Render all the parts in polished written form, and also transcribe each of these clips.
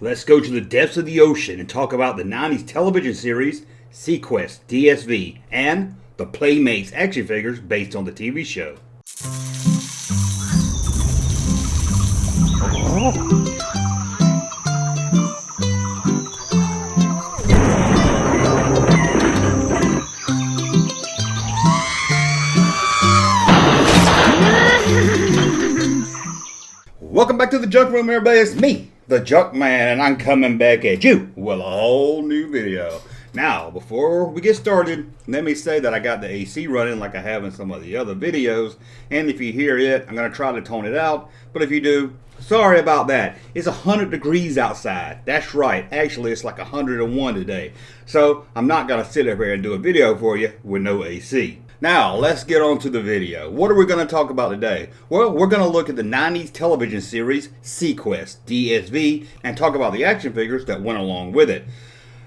Let's go to the depths of the ocean and talk about the 90s television series SeaQuest DSV and the Playmates action figures based on the TV show. Welcome back to the Junk Room, everybody. It's me, the Junkman, and I'm coming back at you with a whole new video. Now, before we get started, let me say that I got the AC running like I have in some of the other videos, and if you hear it, I'm going to try to tone it out, but if you do, sorry about that. It's 100 degrees outside. That's right. Actually, it's like 101 today. So, I'm not going to sit up here and do a video for you with no AC. Now, let's get on to the video. What are we going to talk about today? Well, we're going to look at the 90s television series SeaQuest DSV and talk about the action figures that went along with it.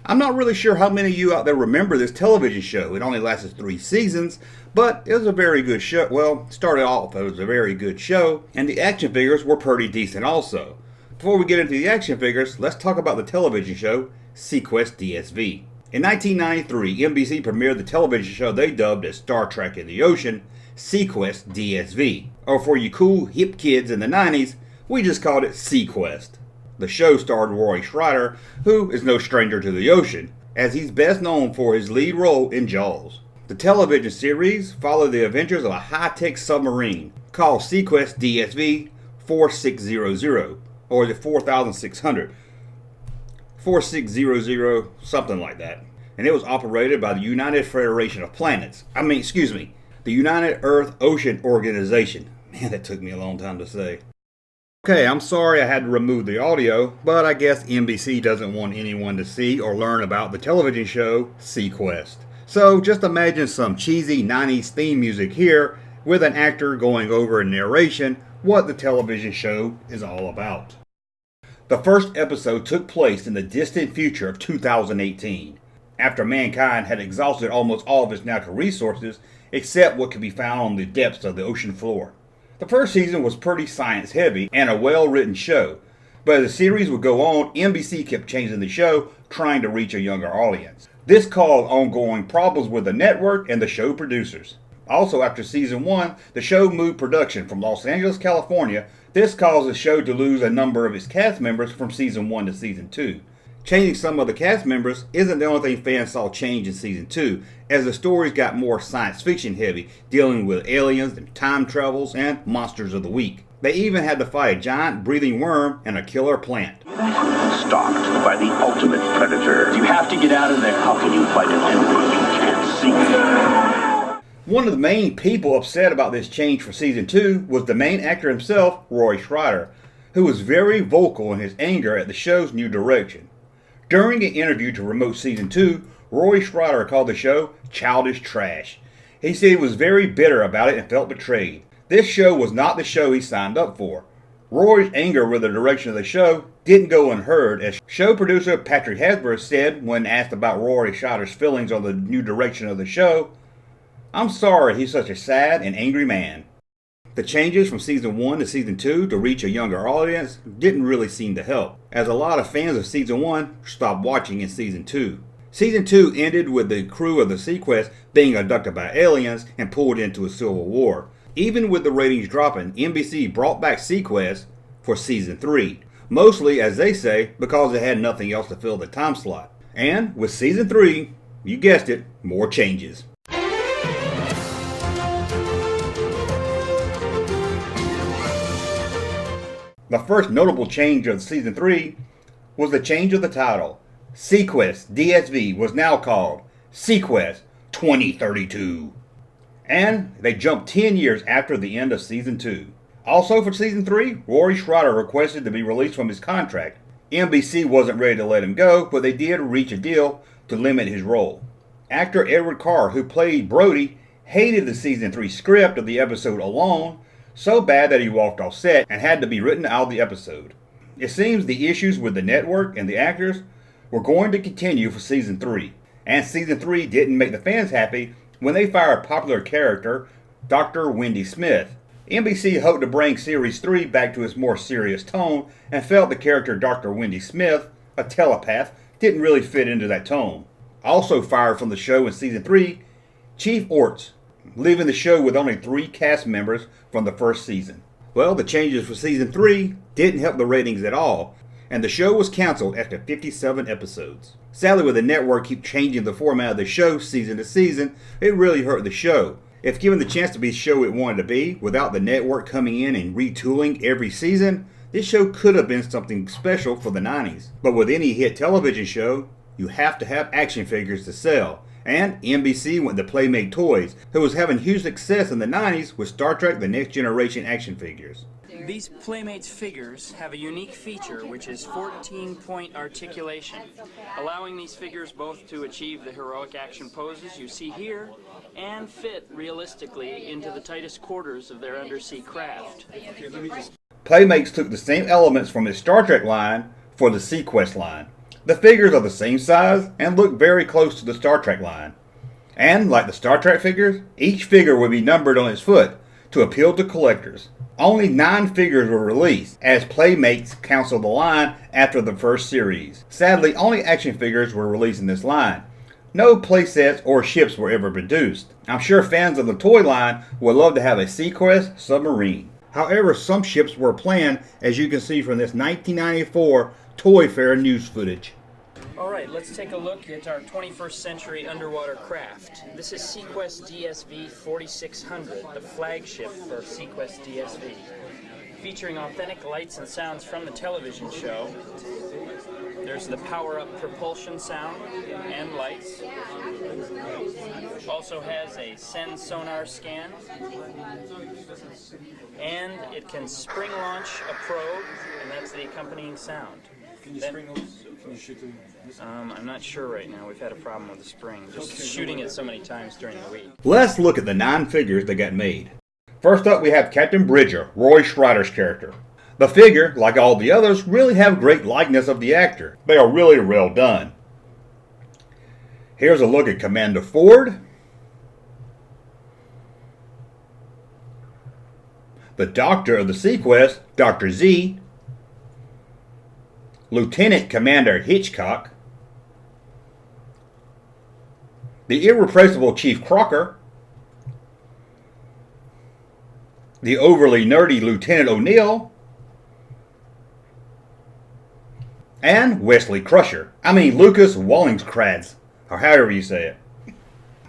I'm not really sure how many of you out there remember this television show. It only lasted 3 seasons, but it was a very good show. Well, started off, it was a very good show, and the action figures were pretty decent also. Before we get into the action figures, let's talk about the television show SeaQuest DSV. In 1993, NBC premiered the television show they dubbed as Star Trek in the Ocean, SeaQuest DSV. Or for you cool, hip kids in the 90s, we just called it SeaQuest. The show starred Roy Scheider, who is no stranger to the ocean, as he's best known for his lead role in Jaws. The television series followed the adventures of a high-tech submarine called SeaQuest DSV 4600, or the 4600. 4600, something like that. And it was operated by the United Federation of Planets. The United Earth Ocean Organization. Man, that took me a long time to say. Okay, I'm sorry I had to remove the audio, but I guess NBC doesn't want anyone to see or learn about the television show SeaQuest. So just imagine some cheesy 90s theme music here with an actor going over in narration what the television show is all about. The first episode took place in the distant future of 2018, after mankind had exhausted almost all of its natural resources except what could be found on the depths of the ocean floor. The first season was pretty science heavy and a well-written show, but as the series would go on, NBC kept changing the show, trying to reach a younger audience. This caused ongoing problems with the network and the show producers. Also, after season 1, the show moved production from Los Angeles, California. This caused the show to lose a number of its cast members from season 1 to season 2. Changing some of the cast members isn't the only thing fans saw change in season 2, as the stories got more science fiction heavy, dealing with aliens and time travels and monsters of the week. They even had to fight a giant breathing worm and a killer plant. Stalked by the ultimate predator. You have to get out of there. How can you fight an enemy you can't see? One of the main people upset about this change for season 2 was the main actor himself, Roy Scheider, who was very vocal in his anger at the show's new direction. During an interview to promote season 2, Roy Scheider called the show childish trash. He said he was very bitter about it and felt betrayed. This show was not the show he signed up for. Roy's anger with the direction of the show didn't go unheard, as show producer Patrick Hasbro said when asked about Roy Scheider's feelings on the new direction of the show, "I'm sorry he's such a sad and angry man." The changes from season 1 to season 2 to reach a younger audience didn't really seem to help, as a lot of fans of season 1 stopped watching in season 2. Season 2 ended with the crew of the SeaQuest being abducted by aliens and pulled into a civil war. Even with the ratings dropping, NBC brought back SeaQuest for season 3, mostly, as they say, because it had nothing else to fill the time slot. And with season 3, you guessed it, more changes. The first notable change of season 3 was the change of the title. SeaQuest DSV was now called SeaQuest 2032. And they jumped 10 years after the end of season 2. Also for season 3, Roy Scheider requested to be released from his contract. NBC wasn't ready to let him go, but they did reach a deal to limit his role. Actor Edward Carr, who played Brody, hated the season 3 script of the episode Alone, so bad that he walked off set and had to be written out of the episode. It seems the issues with the network and the actors were going to continue for season 3, and season 3 didn't make the fans happy when they fired popular character Dr. Wendy Smith, NBC hoped to bring Series 3 back to its more serious tone and felt the character Dr. Wendy Smith, a telepath, didn't really fit into that tone. Also fired from the show in Season 3, Chief Orts, leaving the show with only 3 cast members from the first season. Well, the changes for Season 3 didn't help the ratings at all, and the show was canceled after 57 episodes. Sadly, with the network keep changing the format of the show season to season, it really hurt the show. If given the chance to be the show it wanted to be, without the network coming in and retooling every season, this show could have been something special for the 90s. But with any hit television show, you have to have action figures to sell. And NBC went to Playmate Toys, who was having huge success in the 90s with Star Trek The Next Generation action figures. These Playmates figures have a unique feature, which is 14-point articulation, allowing these figures both to achieve the heroic action poses you see here and fit realistically into the tightest quarters of their undersea craft. Playmates took the same elements from its Star Trek line for the SeaQuest line. The figures are the same size and look very close to the Star Trek line. And like the Star Trek figures, each figure will be numbered on its foot to appeal to collectors. Only 9 figures were released, as Playmates canceled the line after the first series. Sadly, only action figures were released in this line. No playsets or ships were ever produced. I'm sure fans of the toy line would love to have a SeaQuest submarine. However, some ships were planned, as you can see from this 1994 Toy Fair news footage. Alright, let's take a look at our 21st century underwater craft. This is SeaQuest DSV 4600, the flagship for SeaQuest DSV. Featuring authentic lights and sounds from the television show. There's the power-up propulsion sound and lights. Also has a Sen sonar scan. And it can spring launch a probe, and that's the accompanying sound. Can you spring those? Can you shoot them? I'm not sure right now. We've had a problem with the spring. Just shooting it so many times during the week. Let's look at the 9 figures that got made. First up, we have Captain Bridger, Roy Schreider's character. The figure, like all the others, really have great likeness of the actor. They are really well done. Here's a look at Commander Ford, the Doctor of the SeaQuest, Dr. Z, Lieutenant Commander Hitchcock, the irreplaceable Chief Crocker, the overly nerdy Lieutenant O'Neill, and Wesley Crusher. Lucas Wallingskrantz, or however you say it.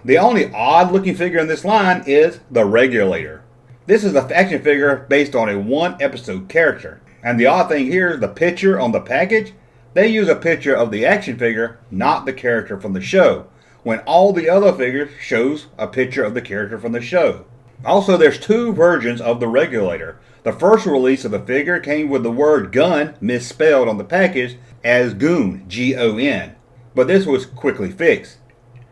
The only odd looking figure in this line is the Regulator. This is an action figure based on a 1 episode character. And the odd thing here is the picture on the package. They use a picture of the action figure, not the character from the show, when all the other figures shows a picture of the character from the show. Also, there's 2 versions of the Regulator. The first release of the figure came with the word gun misspelled on the package as goon, G-O-N. But this was quickly fixed.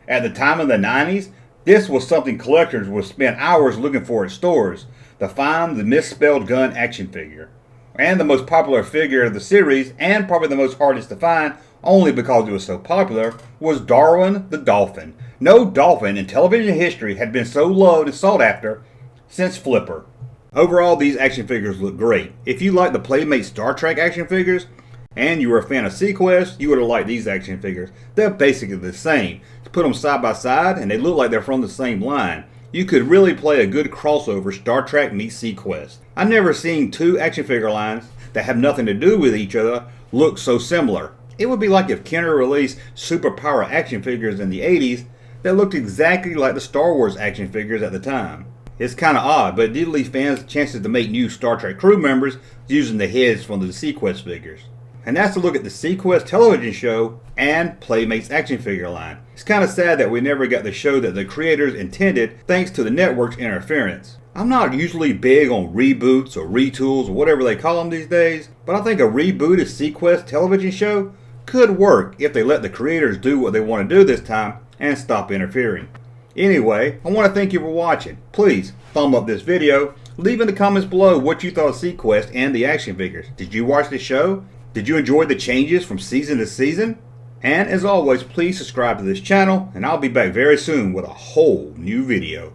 At the time of the 90s, this was something collectors would spend hours looking for at stores to find the misspelled gun action figure. And the most popular figure of the series, and probably the most hardest to find, only because it was so popular, was Darwin the Dolphin. No dolphin in television history had been so loved and sought after since Flipper. Overall, these action figures look great. If you like the Playmates Star Trek action figures, and you were a fan of SeaQuest, you would have liked these action figures. They're basically the same. Put them side by side, and they look like they're from the same line. You could really play a good crossover Star Trek meets SeaQuest. I've never seen 2 action figure lines that have nothing to do with each other look so similar. It would be like if Kenner released superpower action figures in the 80s that looked exactly like the Star Wars action figures at the time. It's kind of odd, but it did leave fans chances to make new Star Trek crew members using the heads from the SeaQuest figures. And that's a look at the SeaQuest television show and Playmates action figure line. It's kind of sad that we never got the show that the creators intended thanks to the network's interference. I'm not usually big on reboots or retools or whatever they call them these days, but I think a rebooted SeaQuest television show could work if they let the creators do what they want to do this time and stop interfering. Anyway, I want to thank you for watching. Please thumb up this video. Leave in the comments below what you thought of SeaQuest and the action figures. Did you watch the show? Did you enjoy the changes from season to season? And as always, please subscribe to this channel, and I'll be back very soon with a whole new video.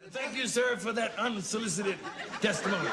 Thank Thank you, sir, for that unsolicited testimony.